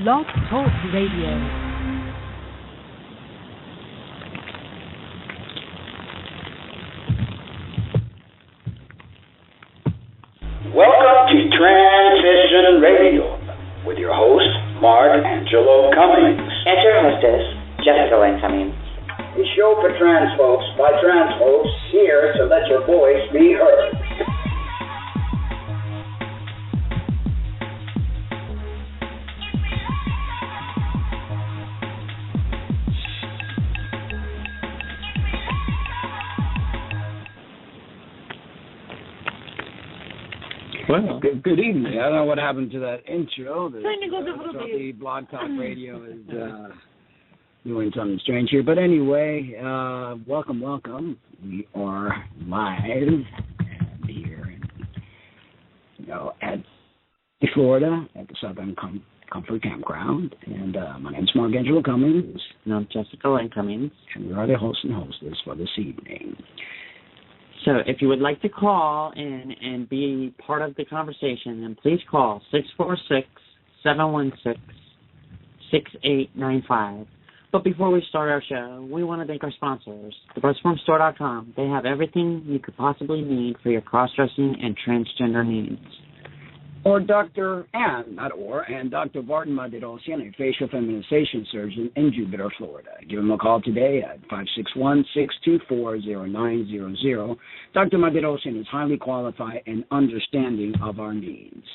Blog Talk Radio. Welcome to Transition Radio with your host, Mark Angelo Cummings. And your hostess, Jessica Lynn Cummings. A show for trans folks by trans folks, here to let your voice be heard. Well, good evening. I don't know what happened to that intro. The Blog Talk Radio is doing something strange here. But anyway, welcome. We are live here at Florida at the Southern Comfort Campground. And my name is Mark Angelo Cummings. And I'm Jessica Lynn Cummings. And we are the host and hostess for this evening. So if you would like to call in and be part of the conversation, then please call 646-716-6895. But before we start our show, we want to thank our sponsors, thebreastformstore.com. They have everything you could possibly need for your cross-dressing and transgender needs. And Dr. Vartan Madirosian, a facial feminization surgeon in Jupiter, Florida. Give him a call today at 561-624-0900. Dr. Madirosian is highly qualified and understanding of our needs.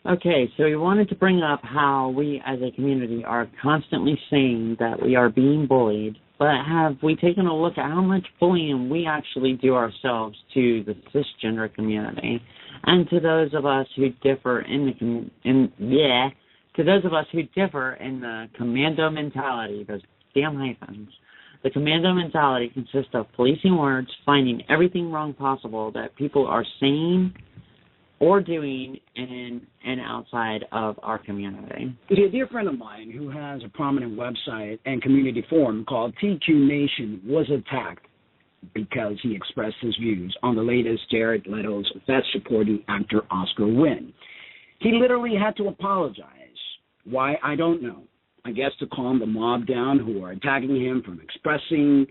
Okay, so we wanted to bring up how we as a community are constantly saying that we are being bullied, but have we taken a look at how much bullying we actually do ourselves to the cisgender community? And to those of us who differ in the commando mentality, those damn hyphens. The commando mentality consists of policing words, finding everything wrong possible that people are saying or doing in and outside of our community. A dear friend of mine who has a prominent website and community forum called TQ Nation was attacked because he expressed his views on the latest Jared Leto's Best Supporting Actor Oscar win. He literally had to apologize. Why, I don't know. I guess to calm the mob down who are attacking him from expressing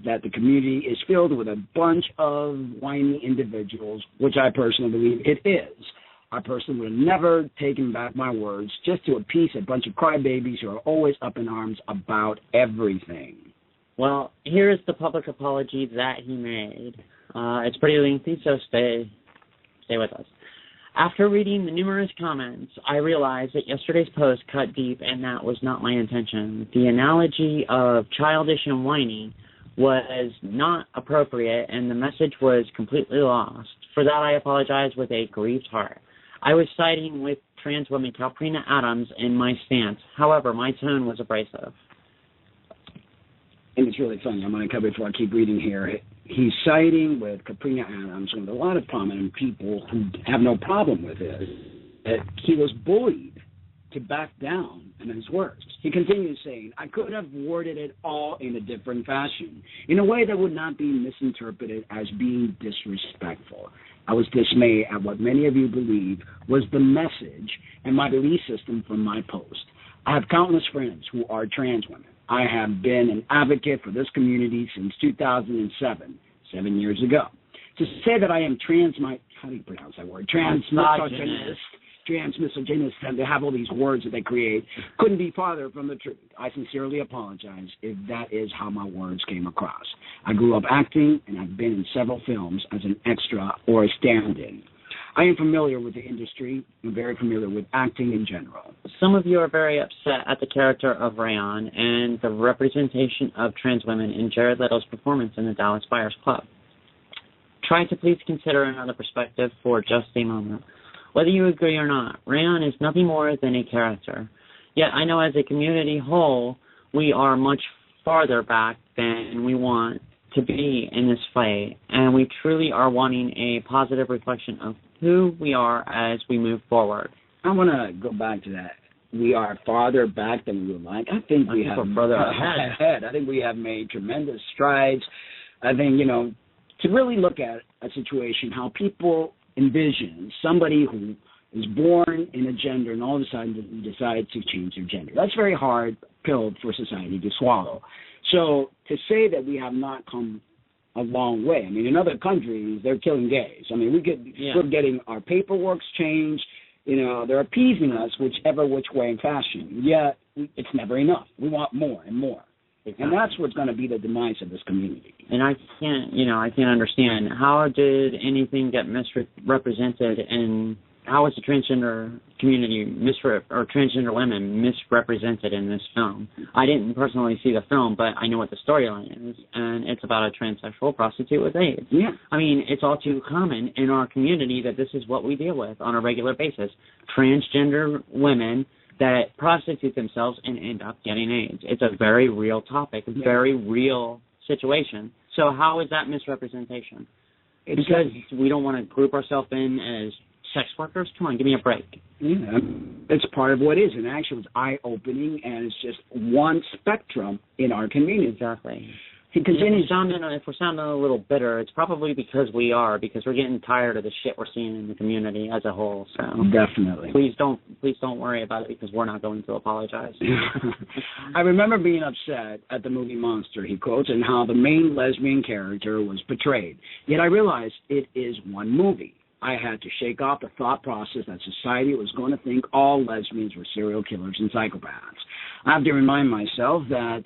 that the community is filled with a bunch of whiny individuals, which I personally believe it is. I personally would have never taken back my words just to appease a bunch of crybabies who are always up in arms about everything. Well, here is the public apology that he made. It's pretty lengthy, so stay with us. After reading the numerous comments, I realized that yesterday's post cut deep, and that was not my intention. The analogy of childish and whiny was not appropriate, and the message was completely lost. For that, I apologize with a grieved heart. I was siding with trans woman Kalprina Adams in my stance. However, my tone was abrasive. And it's really funny. I'm going to cover it before I keep reading here. He's siding with Katrina Adams and a lot of prominent people who have no problem with it. He was bullied to back down in his words. He continues saying, I could have worded it all in a different fashion, in a way that would not be misinterpreted as being disrespectful. I was dismayed at what many of you believe was the message and my belief system from my post. I have countless friends who are trans women. I have been an advocate for this community since 2007, 7 years ago. To say that I am transmisogynist, and to have all these words that they create couldn't be farther from the truth. I sincerely apologize if that is how my words came across. I grew up acting, and I've been in several films as an extra or a stand-in. I am familiar with the industry and very familiar with acting in general. Some of you are very upset at the character of Rayon and the representation of trans women in Jared Leto's performance in the Dallas Buyers Club. Try to please consider another perspective for just a moment. Whether you agree or not, Rayon is nothing more than a character. Yet I know as a community whole, we are much farther back than we want to be in this fight, and we truly are wanting a positive reflection of who we are as we move forward. I want to go back to that. We are farther back than we would like. I think we have further ahead. I think we have made tremendous strides. I think, to really look at a situation, how people envision somebody who is born in a gender and all of a sudden decides to change their gender. That's very hard pill for society to swallow. So to say that we have not come a long way, I mean, in other countries, they're killing gays. I mean, we're getting our paperwork changed. You know, they're appeasing us which way in fashion. Yet it's never enough. We want more and more. Exactly. And that's what's going to be the demise of this community. And I can't understand, how did anything get misrepresented, and how was the transgender community or transgender women misrepresented in this film? I didn't personally see the film, but I know what the storyline is, and it's about a transsexual prostitute with AIDS. Yeah. I mean, it's all too common in our community that this is what we deal with on a regular basis. Transgender women that prostitute themselves and end up getting AIDS. It's a very real topic, a very real situation. So how is that misrepresentation? Because we don't want to group ourselves in as sex workers? Come on, give me a break. Yeah, it's part of what is. And actually, it's eye-opening, and it's just one spectrum in our community. Exactly. He continues. If we're sounding a little bitter, it's probably because we're getting tired of the shit we're seeing in the community as a whole. So definitely. Please don't worry about it, because we're not going to apologize. I remember being upset at the movie Monster, he quotes, and how the main lesbian character was portrayed. Yet I realized it is one movie. I had to shake off the thought process that society was going to think all lesbians were serial killers and psychopaths. I have to remind myself that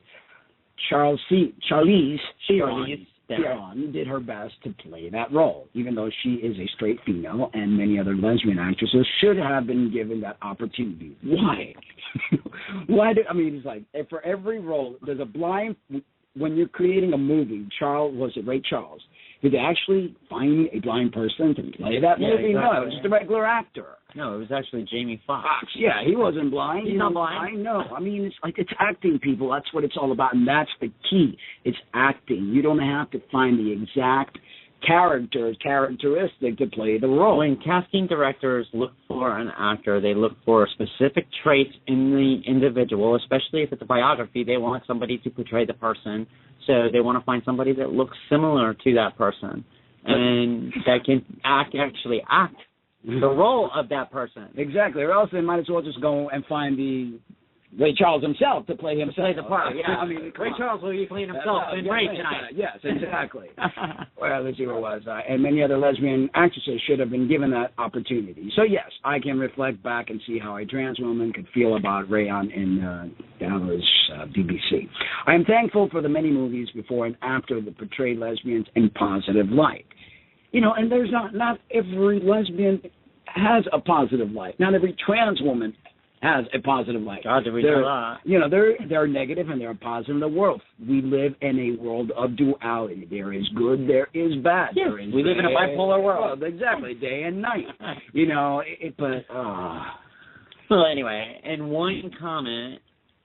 Charlize Theron did her best to play that role, even though she is a straight female, and many other lesbian actresses should have been given that opportunity. Why? It's like, for every role, there's a blind, when you're creating a movie, Ray Charles, did they actually find a blind person to play that movie? Exactly. No, it was just a regular actor. No, it was actually Jamie Foxx. Yeah, he wasn't blind. He's not blind. I know. I mean, it's acting, people. That's what it's all about, and that's the key. It's acting. You don't have to find the exact characteristic to play the role. When casting directors look for an actor, they look for specific traits in the individual, especially if it's a biography. They want somebody to portray the person, so they want to find somebody that looks similar to that person and that can actually act the role of that person. Exactly, or else they might as well just go and find the Ray Charles himself to play himself. Play the part, yeah. I mean, Ray Charles will be playing himself in Ray tonight. Yes, exactly. Well, let's see what it was. And many other lesbian actresses should have been given that opportunity. So, yes, I can reflect back and see how a trans woman could feel about Rayon in Dallas, BBC. I am thankful for the many movies before and after that portrayed lesbians in positive light. You know, and there's not every lesbian has a positive light. Not every trans woman has a positive light. God, did we do that? You know, they're negative and they're positive in the world. We live in a world of duality. There is good, there is bad. Yes, we live in a bipolar world. Exactly, day and night. You know, Well, anyway, in one comment,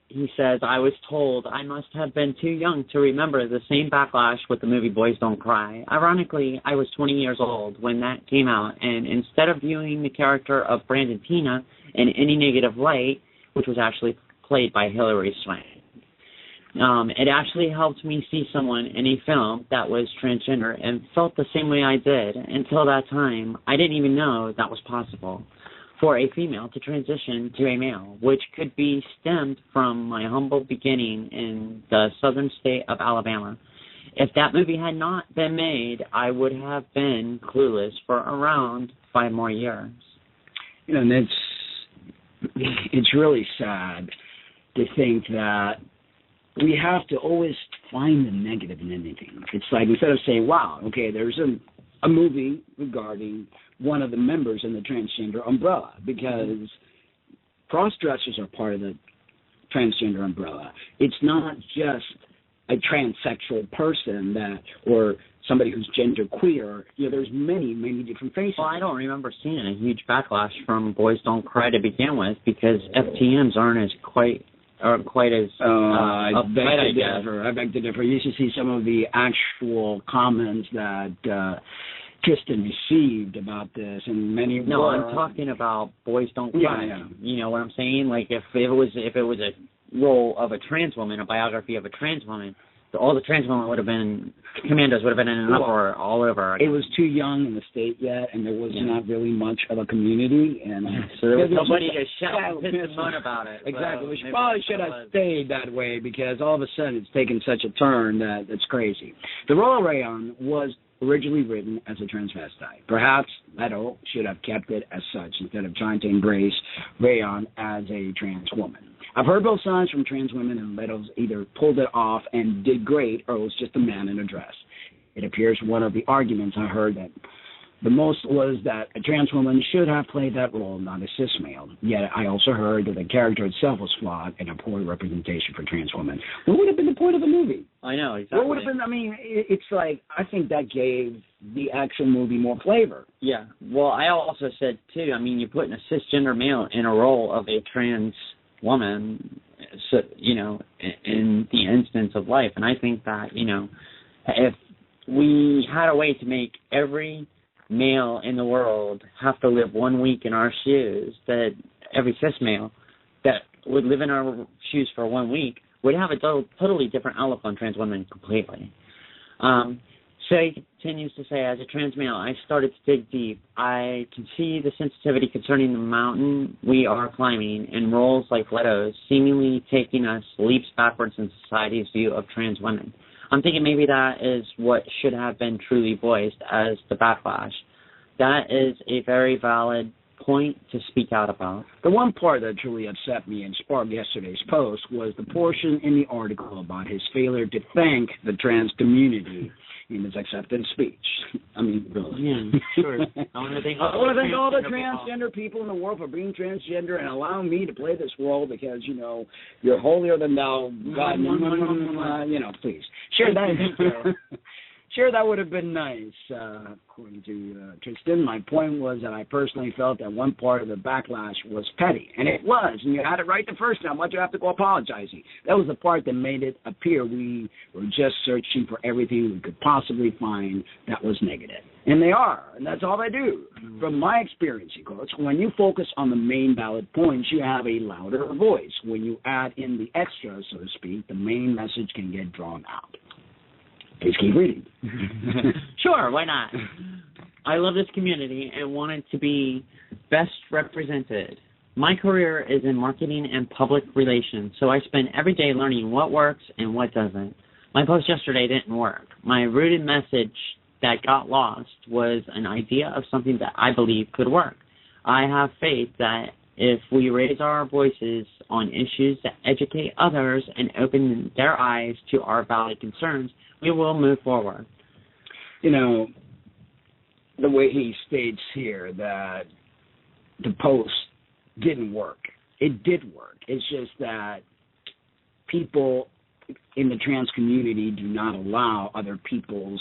he says, I was told I must have been too young to remember the same backlash with the movie Boys Don't Cry. Ironically, I was 20 years old when that came out, and instead of viewing the character of Brandon Teena in any negative light, which was actually played by Hilary Swank, it actually helped me see someone in a film that was transgender and felt the same way I did. Until that time, I didn't even know that was possible for a female to transition to a male, which could be stemmed from my humble beginning in the southern state of Alabama. If that movie had not been made, I would have been clueless for around 5 more years. You know, and it's really sad to think that we have to always find the negative in anything. It's like, instead of saying, wow, okay, there's a movie regarding one of the members in the transgender umbrella, because cross-dressers are part of the transgender umbrella. It's not just a transsexual person or somebody who's genderqueer. You know, there's many, many different faces. Well, I don't remember seeing a huge backlash from Boys Don't Cry to begin with, because FTMs aren't quite as I beg to differ. You should see some of the actual comments that Tristan received about this, and many. No, I'm talking about Boys Don't Cry. Yeah. You know what I'm saying? Like, if it was a role of a trans woman, a biography of a trans woman, all the trans women would have been, commandos would have been in an uproar all over. It was too young in the state yet, and there was not really much of a community. And so there was nobody to shout and moan about it. Exactly. Which probably should have stayed that way, because all of a sudden it's taken such a turn that it's crazy. The role of Rayon was originally written as a transvestite. Perhaps Leto should have kept it as such instead of trying to embrace Rayon as a trans woman. I've heard both sides from trans women, and Leto's either pulled it off and did great, or it was just a man in a dress. It appears one of the arguments I heard that the most was that a trans woman should have played that role, not a cis male. Yet I also heard that the character itself was flawed and a poor representation for trans women. What would have been the point of the movie? I know, exactly. What would have been, I mean, it's like, I think that gave the actual movie more flavor. Yeah. Well, I also said, too, I mean, you're putting a cisgender male in a role of a trans woman, so, you know, in the instance of life. And I think that, you know, if we had a way to make every male in the world have to live 1 week in our shoes, that every cis male that would live in our shoes for 1 week would have a totally different outlook on trans women completely. So he continues to say, as a trans male, I started to dig deep. I can see the sensitivity concerning the mountain we are climbing, and roles like Leto's seemingly taking us leaps backwards in society's view of trans women. I'm thinking maybe that is what should have been truly voiced as the backlash. That is a very valid point to speak out about. The one part that truly upset me and sparked yesterday's post was the portion in the article about his failure to thank the trans community in his acceptance speech. I mean, really. Yeah, sure. I want to thank all the transgender people in the world for being transgender and allowing me to play this role because, you know, you're holier than thou, God, you know, please. Sure, that would have been nice, according to Tristan. My point was that I personally felt that one part of the backlash was petty, and it was, and you had it right the first time. Why'd you have to go apologizing? That was the part that made it appear we were just searching for everything we could possibly find that was negative. And they are, and that's all they do. From my experience, Coach, when you focus on the main valid points, you have a louder voice. When you add in the extras, so to speak, the main message can get drawn out. Please keep reading. Sure, why not? I love this community and want it to be best represented. My career is in marketing and public relations, so I spend every day learning what works and what doesn't. My post yesterday didn't work. My rooted message that got lost was an idea of something that I believe could work. I have faith that if we raise our voices on issues that educate others and open their eyes to our valid concerns, we will move forward. You know, the way he states here that the post didn't work. It did work. It's just that people in the trans community do not allow other people's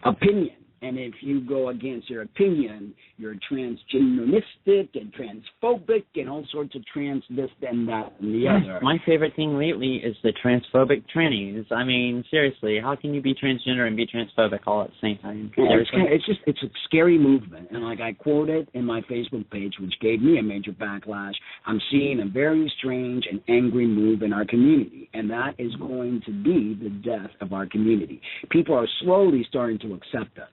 opinion. And if you go against your opinion, you're transgenderistic and transphobic and all sorts of trans this and that and the other. My favorite thing lately is the transphobic trannies. I mean, seriously, how can you be transgender and be transphobic all at the same time? It's a scary movement. And like I quoted in my Facebook page, which gave me a major backlash, I'm seeing a very strange and angry move in our community. And that is going to be the death of our community. People are slowly starting to accept us.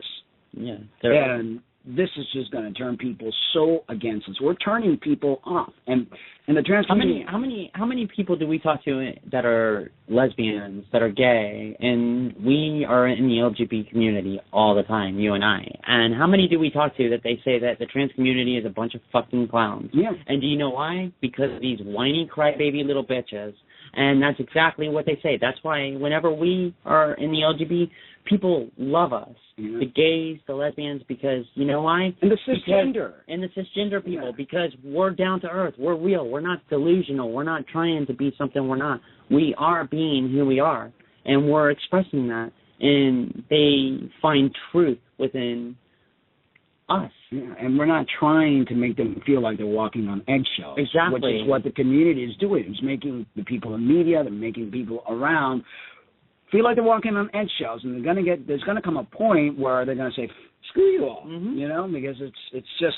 Yeah, and this is just going to turn people so against us. We're turning people off, and the trans community. How many people do we talk to that are lesbians, that are gay, and we are in the LGBT community all the time, you and I. And how many do we talk to that they say that the trans community is a bunch of fucking clowns? Yeah. And do you know why? Because of these whiny crybaby little bitches. And that's exactly what they say. That's why whenever we are in the LGBT, people love us. Yeah. The gays, the lesbians, because you know why? And the cisgender. And the cisgender people, because we're down to earth. We're real. We're not delusional. We're not trying to be something we're not. We are being who we are, and we're expressing that. And they find truth within us. Yeah, and we're not trying to make them feel like they're walking on eggshells. Exactly. Which is what the community is doing. It's making the people in media, they're making people around feel like they're walking on eggshells, and there's gonna come a point where they're gonna say, "Screw you all," you know, because it's just.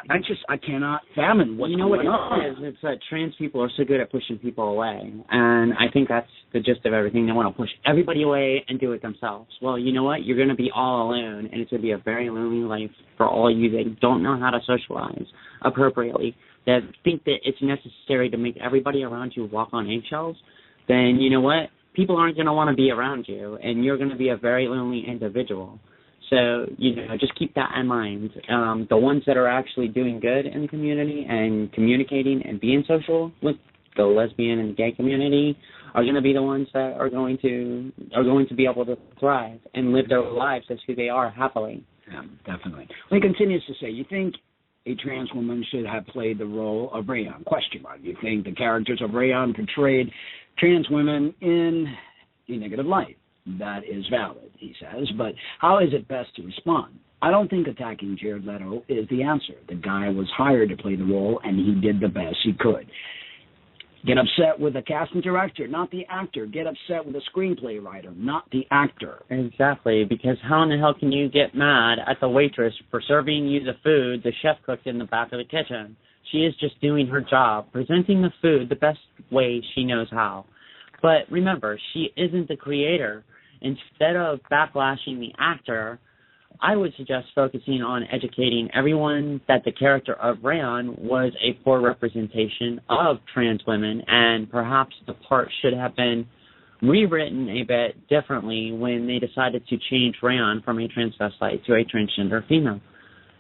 I cannot fathom what's going on. It is? It's that trans people are so good at pushing people away, and I think that's the gist of everything. They want to push everybody away and do it themselves. Well, you know what? You're going to be all alone, and it's going to be a very lonely life for all you that don't know how to socialize appropriately, that think that it's necessary to make everybody around you walk on eggshells. Then you know what? People aren't going to want to be around you, and you're going to be a very lonely individual. So, just keep that in mind. The ones that are actually doing good in the community and communicating and being social with the lesbian and gay community are going to be the ones that are going to be able to thrive and live their lives as who they are happily. Yeah, definitely. Well, he continues to say, you think a trans woman should have played the role of Rayon? Question mark. You think the characters of Rayon portrayed trans women in a negative light? That is valid, he says, but how is it best to respond? I don't think attacking Jared Leto is the answer. The guy was hired to play the role, and he did the best he could. Get upset with the casting director, not the actor. Get upset with the screenplay writer, not the actor. Exactly, because how in the hell can you get mad at the waitress for serving you the food the chef cooked in the back of the kitchen? She is just doing her job, presenting the food the best way she knows how. But remember, she isn't the creator. Instead of backlashing the actor, I would suggest focusing on educating everyone that the character of Rayon was a poor representation of trans women, and perhaps the part should have been rewritten a bit differently when they decided to change Rayon from a transvestite to a transgender female.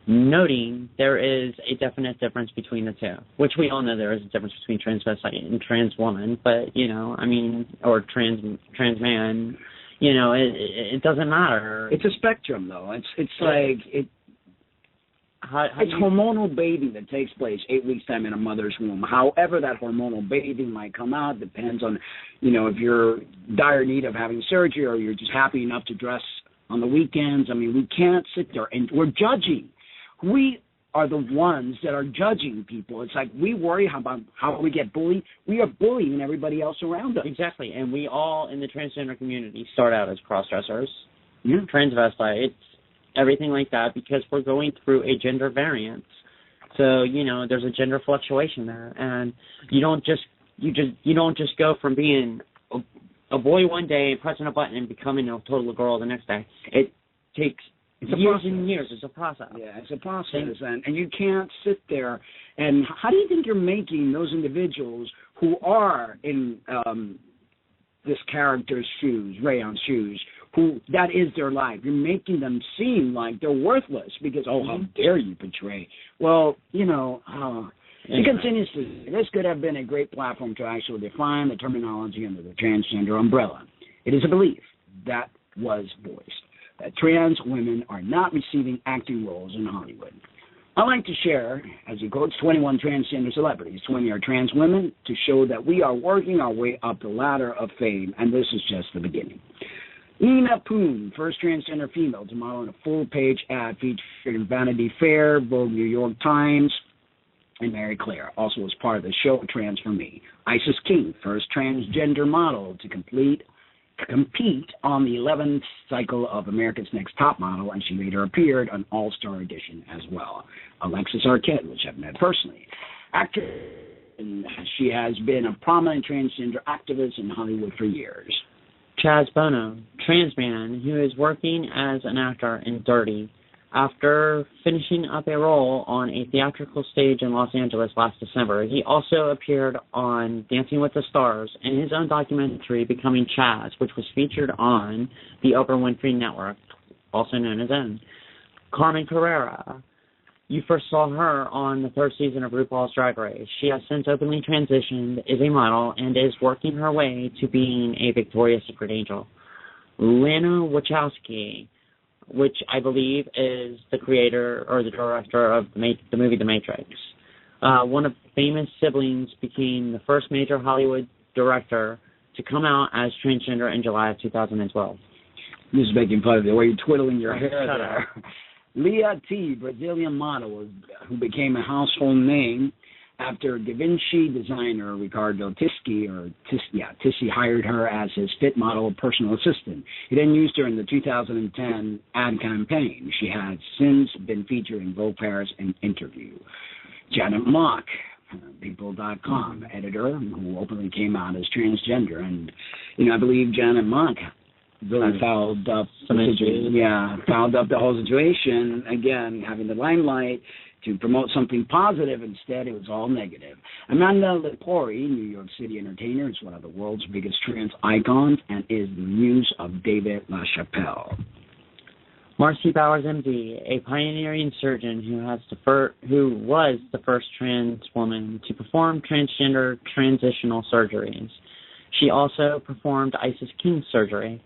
Noting there is a definite difference between the two, which we all know there is a difference between transvestite and trans woman, but, or trans man. It doesn't matter. It's a spectrum, though. It's hormonal bathing that takes place 8 weeks' time in a mother's womb. However that hormonal bathing might come out depends on, if you're dire need of having surgery or you're just happy enough to dress on the weekends. We can't sit there and we're judging. We are the ones that are judging people. It's like we worry about how we get bullied. We are bullying everybody else around us. Exactly, and we all in the transgender community start out as cross-dressers, yeah. transvestites, everything like that, because we're going through a gender variance. So, there's a gender fluctuation there, and you don't just go from being a boy one day, pressing a button, and becoming a total girl the next day. It takes years and years. It's a process. Yeah, it's a process, and you can't sit there. And how do you think you're making those individuals who are in this character's shoes, Rayon's shoes, who that is their life? You're making them seem like they're worthless because, how dare you portray? Well, he continues to say, this could have been a great platform to actually define the terminology under the transgender umbrella. It is a belief that was voiced, that trans women are not receiving acting roles in Hollywood. I like to share, as he quotes, 21 transgender celebrities, 20 are trans women, to show that we are working our way up the ladder of fame, and this is just the beginning. Nina Poon, first transgender female to model in a full-page ad featured in Vanity Fair, Vogue New York Times, and Mary Claire, also was part of the show Trans for Me. Isis King, first transgender model to compete on the 11th cycle of America's Next Top Model, and she later appeared on All-Star Edition as well. Alexis Arquette, which I've met personally. Actress, and she has been a prominent transgender activist in Hollywood for years. Chaz Bono, trans man who is working as an actor in Dirty, after finishing up a role on a theatrical stage in Los Angeles last December. He also appeared on Dancing with the Stars and his own documentary, Becoming Chaz, which was featured on the Oprah Winfrey Network, also known as OWN. Carmen Carrera, you first saw her on the third season of RuPaul's Drag Race. She has since openly transitioned, is a model, and is working her way to being a Victoria's Secret angel. Lana Wachowski, which I believe is the creator or the director of the movie The Matrix. One of the famous siblings became the first major Hollywood director to come out as transgender in July of 2012. This is making fun of the way you're twiddling your hair there. Leah T, Brazilian model who became a household name, after Da Vinci designer Riccardo Tisci hired her as his fit model personal assistant. He then used her in the 2010 ad campaign. She has since been featured in Vogue Paris and Interview. Janet Mock, People.com editor, who openly came out as transgender, and I believe Janet Mock really fouled up the whole situation. Again, having the limelight to promote something positive, instead it was all negative. Amanda Lepori, New York City entertainer, is one of the world's biggest trans icons and is the muse of David LaChapelle. Marcy Bowers, MD, a pioneering surgeon who was the first trans woman to perform transgender transitional surgeries. She also performed Isis King surgery.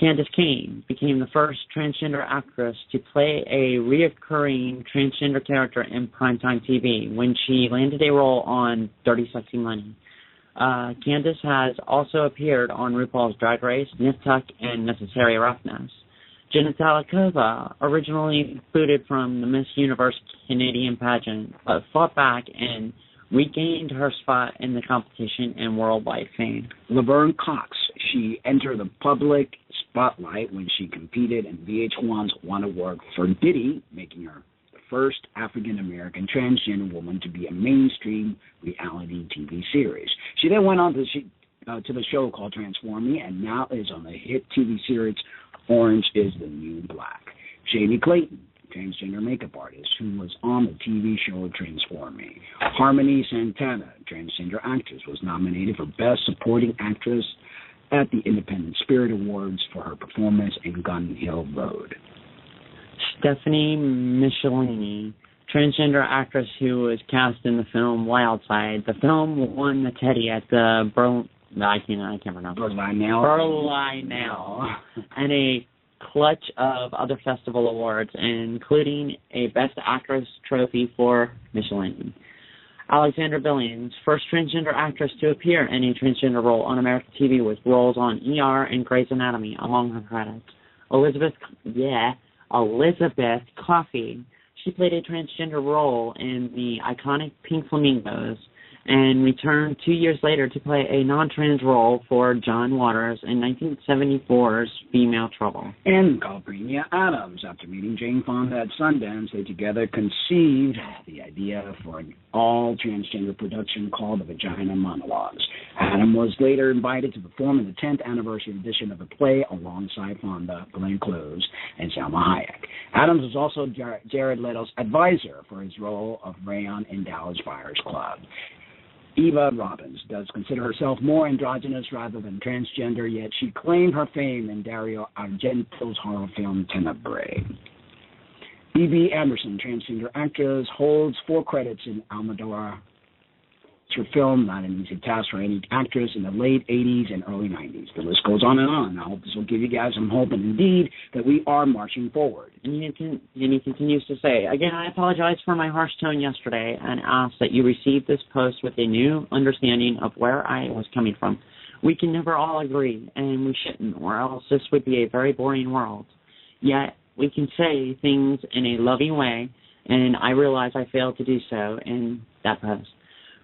Candace Cain became the first transgender actress to play a reoccurring transgender character in primetime TV when she landed a role on Dirty Sexy Money. Candace has also appeared on RuPaul's Drag Race, Nip Tuck, and Necessary Roughness. Jenna Talikova, originally booted from the Miss Universe Canadian pageant, but fought back and regained her spot in the competition and worldwide fame. Laverne Cox, she entered the public spotlight when she competed in VH1's Wanna Work for Diddy, making her the first African-American transgender woman to be a mainstream reality TV series. She then went on to the show called Transform Me, and now is on the hit TV series Orange is the New Black. Jamie Clayton, transgender makeup artist who was on the TV show Transform Me. Harmony Santana, transgender actress, was nominated for Best Supporting Actress at the Independent Spirit Awards for her performance in Gun Hill Road. Stephanie Michelini, transgender actress who was cast in the film Wildside. The film won the Teddy at the Berlinale, and a clutch of other festival awards, including a Best Actress trophy for Michelin. Alexandra Billings, first transgender actress to appear in a transgender role on American TV with roles on ER and Grey's Anatomy among her credits. Elizabeth Coffey. She played a transgender role in the iconic Pink Flamingos and returned 2 years later to play a non-trans role for John Waters in 1974's Female Trouble. And Calpurnia Adams, after meeting Jane Fonda at Sundance, they together conceived the idea for an all-transgender production called The Vagina Monologues. Adam was later invited to perform in the 10th anniversary edition of the play alongside Fonda, Glenn Close, and Salma Hayek. Adams was also Jared Leto's advisor for his role of Rayon in Dallas Buyers Club. Eva Robbins does consider herself more androgynous rather than transgender, yet she claimed her fame in Dario Argento's horror film Tenebrae. Bebe Anderson, transgender actress, holds 4 credits in Almodovar. It's her film, not an easy task for any actress in the late 80s and early 90s. The list goes on and on. I hope this will give you guys some hope, and indeed, that we are marching forward. And he continues to say, again, I apologize for my harsh tone yesterday and ask that you receive this post with a new understanding of where I was coming from. We can never all agree, and we shouldn't, or else this would be a very boring world. Yet, we can say things in a loving way, and I realize I failed to do so in that post.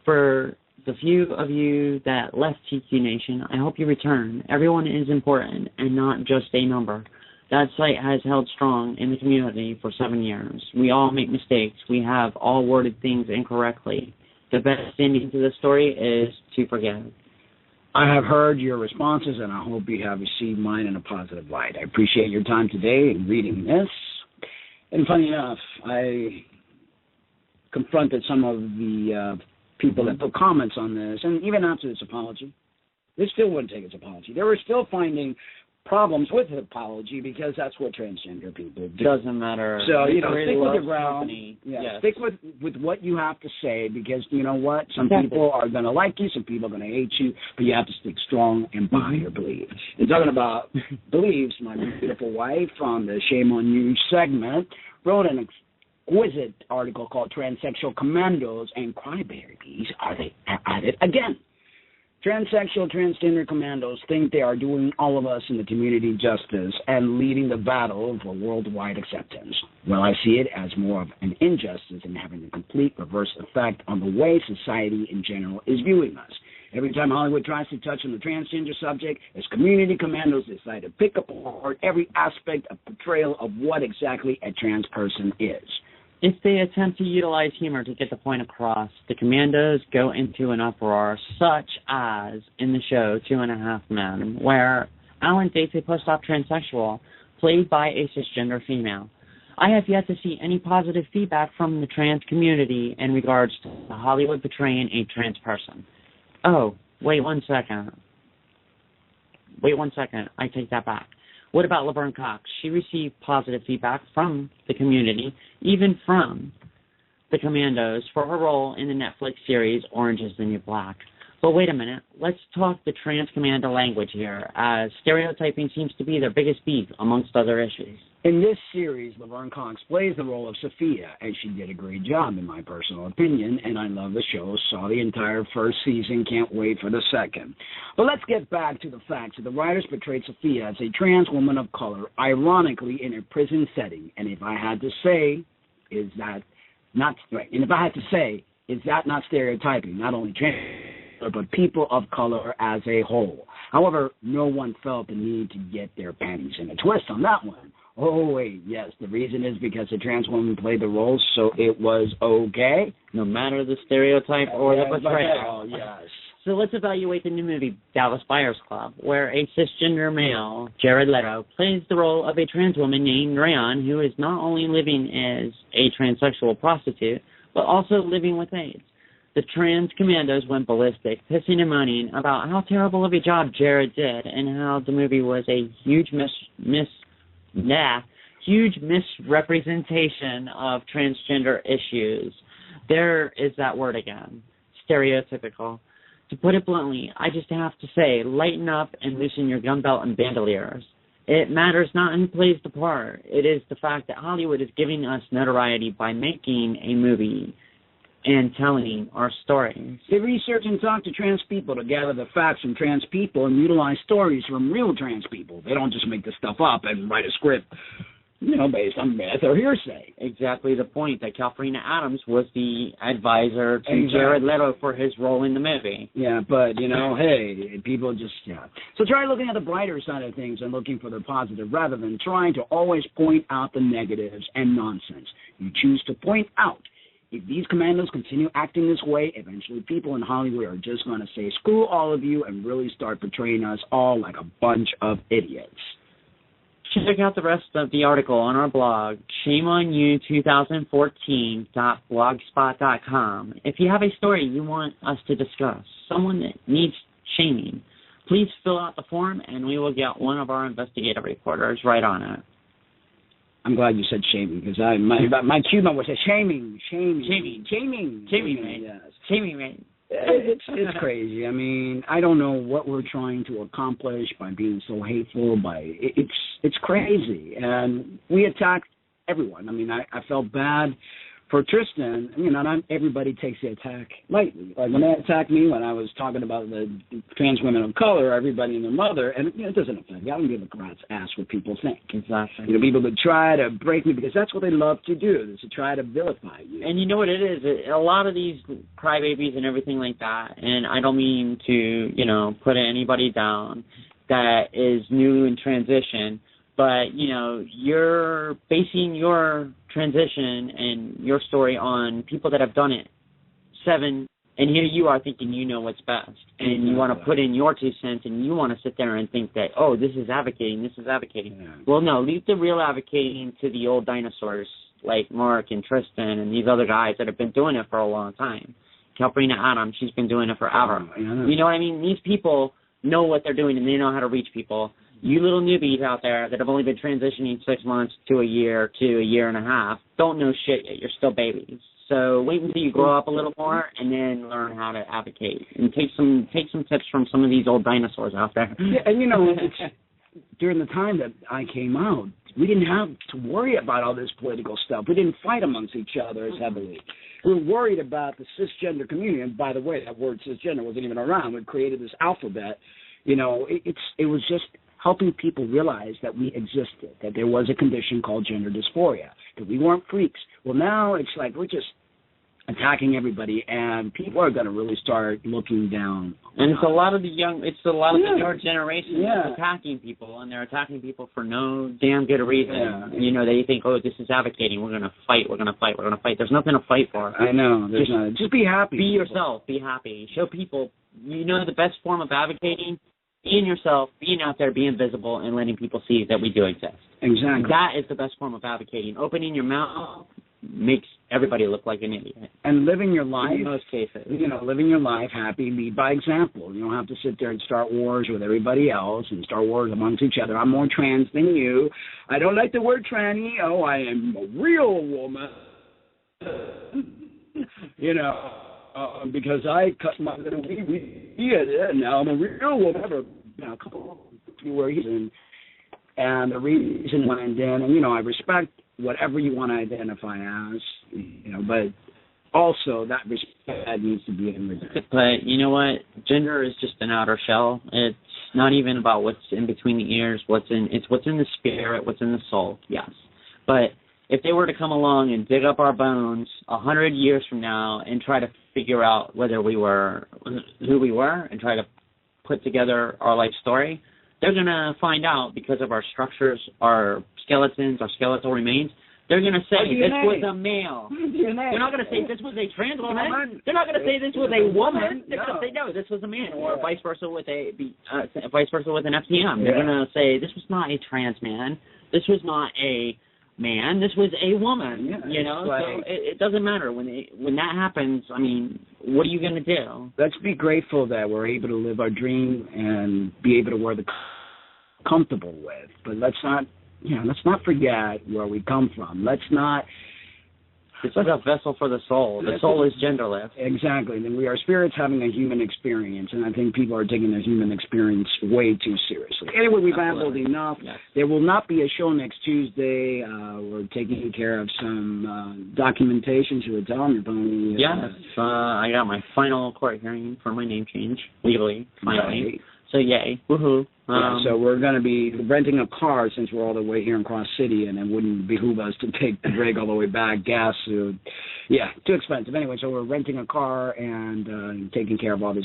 For the few of you that left TQ Nation, I hope you return. Everyone is important and not just a number. That site has held strong in the community for 7 years. We all make mistakes. We have all worded things incorrectly. The best ending to the story is to forgive. I have heard your responses, and I hope you have received mine in a positive light. I appreciate your time today in reading this. And funny enough, I confronted some of the people that put comments on this, and even after this apology, they still wouldn't take its apology. They were still finding problems with the apology because that's what transgender people do. Doesn't matter. So, stick with your ground. Yeah, yes. Stick with what you have to say, because you know what? Some people are going to like you, some people are going to hate you, but you have to stick strong and by your beliefs. And talking about beliefs, my beautiful wife on the Shame on You segment wrote an exquisite article called Transsexual Commandos and Crybabies Are They At It Again? Transsexual, transgender commandos think they are doing all of us in the community justice and leading the battle for worldwide acceptance. Well, I see it as more of an injustice and having a complete reverse effect on the way society in general is viewing us. Every time Hollywood tries to touch on the transgender subject, as community commandos decide to pick apart every aspect of portrayal of what exactly a trans person is. If they attempt to utilize humor to get the point across, the commandos go into an uproar, such as in the show 2.5 Men, where Alan dates a post-op transsexual played by a cisgender female. I have yet to see any positive feedback from the trans community in regards to Hollywood portraying a trans person. Oh, wait one second. I take that back. What about Laverne Cox? She received positive feedback from the community, even from the commandos, for her role in the Netflix series Orange is the New Black. But wait a minute, let's talk the trans commando language here, as stereotyping seems to be their biggest beef amongst other issues. In this series, Laverne Cox plays the role of Sophia, and she did a great job, in my personal opinion, and I love the show, saw the entire first season, can't wait for the second. But let's get back to the facts. The writers portrayed Sophia as a trans woman of color, ironically in a prison setting, and if I had to say, is that not stereotyping, not only trans, but people of color as a whole. However, no one felt the need to get their panties in a twist on that one. Oh, wait, yes, the reason is because a trans woman played the role, so it was okay? No matter the stereotype or the portrayal. Yes. So let's evaluate the new movie, Dallas Buyers Club, where a cisgender male, Jared Leto, plays the role of a trans woman named Rayon, who is not only living as a transsexual prostitute, but also living with AIDS. The trans commandos went ballistic, pissing and moaning about how terrible of a job Jared did and how the movie was a huge misrepresentation of transgender issues. There is that word again, stereotypical. To put it bluntly, I just have to say, lighten up and loosen your gun belt and bandoliers. It matters not who plays the part. It is the fact that Hollywood is giving us notoriety by making a movie and telling our stories. They research and talk to trans people to gather the facts from trans people and utilize stories from real trans people. They don't just make the stuff up and write a script, based on myth or hearsay. Exactly the point, that Calfrina Adams was the advisor to Jared Leto for his role in the movie. Yeah, but, hey, people just, So try looking at the brighter side of things and looking for the positive rather than trying to always point out the negatives and nonsense. You choose to point out. If these commandos continue acting this way, eventually people in Hollywood are just going to say, screw all of you, and really start portraying us all like a bunch of idiots. Check out the rest of the article on our blog, shameonyou2014.blogspot.com. If you have a story you want us to discuss, someone that needs shaming, please fill out the form, and we will get one of our investigative reporters right on it. I'm glad you said shaming, because my Cuban would say shaming. Shaming, mate. Yes. Shaming, mate. It's crazy. I mean, I don't know what we're trying to accomplish by being so hateful. It's crazy, and we attacked everyone. I mean, I felt bad for Tristan. Not everybody takes the attack lightly. Like when they attacked me when I was talking about the trans women of color, everybody and their mother, and it doesn't affect me. I don't give a rat's ass what people think. Exactly. People that try to break me because that's what they love to do, is to try to vilify you. And you know what it is? A lot of these crybabies and everything like that, and I don't mean to, put anybody down that is new in transition, but, you're basing your transition and your story on people that have done it 7, and here you are thinking you know what's best, and you want to put in your 2 cents, and you want to sit there and think that, oh, this is advocating. Yeah. Well, no, leave the real advocating to the old dinosaurs like Mark and Tristan and these other guys that have been doing it for a long time. Calfrina Adams, she's been doing it forever. You know what I mean? These people know what they're doing, and they know how to reach people. You little newbies out there that have only been transitioning 6 months to a year and a half don't know shit yet. You're still babies. So wait until you grow up a little more and then learn how to advocate and take some tips from some of these old dinosaurs out there. Yeah, and it's during the time that I came out, we didn't have to worry about all this political stuff. We didn't fight amongst each other as heavily. We were worried about the cisgender community. And by the way, that word cisgender wasn't even around. We created this alphabet. You know, it was just helping people realize that we existed, that there was a condition called gender dysphoria, that we weren't freaks. Well, now it's like we're just attacking everybody, and people are going to really start looking down. And it's a lot of the younger generation that's attacking people, and they're attacking people for no damn good reason. Yeah. You know, they think, oh, this is advocating. We're going to fight. There's nothing to fight for. I know. Just be happy. Be yourself. Be happy. Show people, you know, the best form of advocating, being yourself, being out there, being visible, and letting people see that we do exist. Exactly. That is the best form of advocating. Opening your mouth makes everybody look like an idiot. And living your life, in most cases. You know, living your life happy, lead by example. You don't have to sit there and start wars with everybody else and start wars amongst each other. I'm more trans than you. I don't like the word tranny. Oh, I am a real woman. You know, because I cut my little wee and now I'm a real woman. You know, a couple of few reasons. And the reason went in, and, you know, I respect whatever you want to identify as, you know, but also that respect needs to be in return. But you know what? Gender is just an outer shell. It's not even about what's in between the ears, it's what's in the spirit, what's in the soul, yes. But if they were to come along and dig up our bones 100 years from now and try to figure out who we were and try to put together our life story, they're going to find out because of our structures, our skeletons, our skeletal remains. They're going to say this was a male. They're not going to say this was a trans woman. They're not going to say this was a woman. They're going to say no, this was a man, or vice versa with an FTM. They're going to say this was not a trans man. This was not a man. This was a woman. Yeah, you know, so it doesn't matter when that happens. I mean, what are you going to do? Let's be grateful that we're able to live our dream and be able to wear the comfortable with, but let's not forget where we come from. Let's not. This is a vessel for the soul. The soul is genderless. Exactly. And we are spirits having a human experience, and I think people are taking the human experience way too seriously. Anyway, we've rambled enough. Yes. There will not be a show next Tuesday. We're taking care of some documentation to a telling me. Yes. I got my final court hearing for my name change, legally, finally. Right. So yay, woohoo! So we're going to be renting a car since we're all the way here in Cross City, and it wouldn't behoove us to take the rig all the way back. Gas, too expensive. Anyway, so we're renting a car and taking care of all this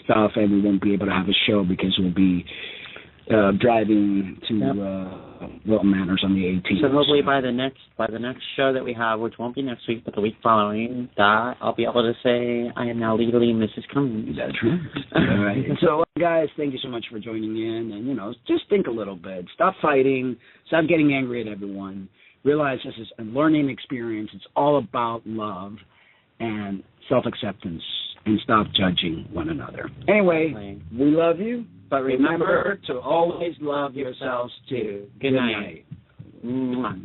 stuff, and we won't be able to have a show because we'll be driving to Wilton Manors on the 18th. So hopefully by the next show that we have, which won't be next week, but the week following, that I'll be able to say I am now legally Mrs. Cummings. That's right. All right. So, guys, thank you so much for joining in. And, you know, just think a little bit. Stop fighting. Stop getting angry at everyone. Realize this is a learning experience. It's all about love and self-acceptance. And stop judging one another. Anyway, we love you. But remember to always love yourselves, too. Good night. Mwah.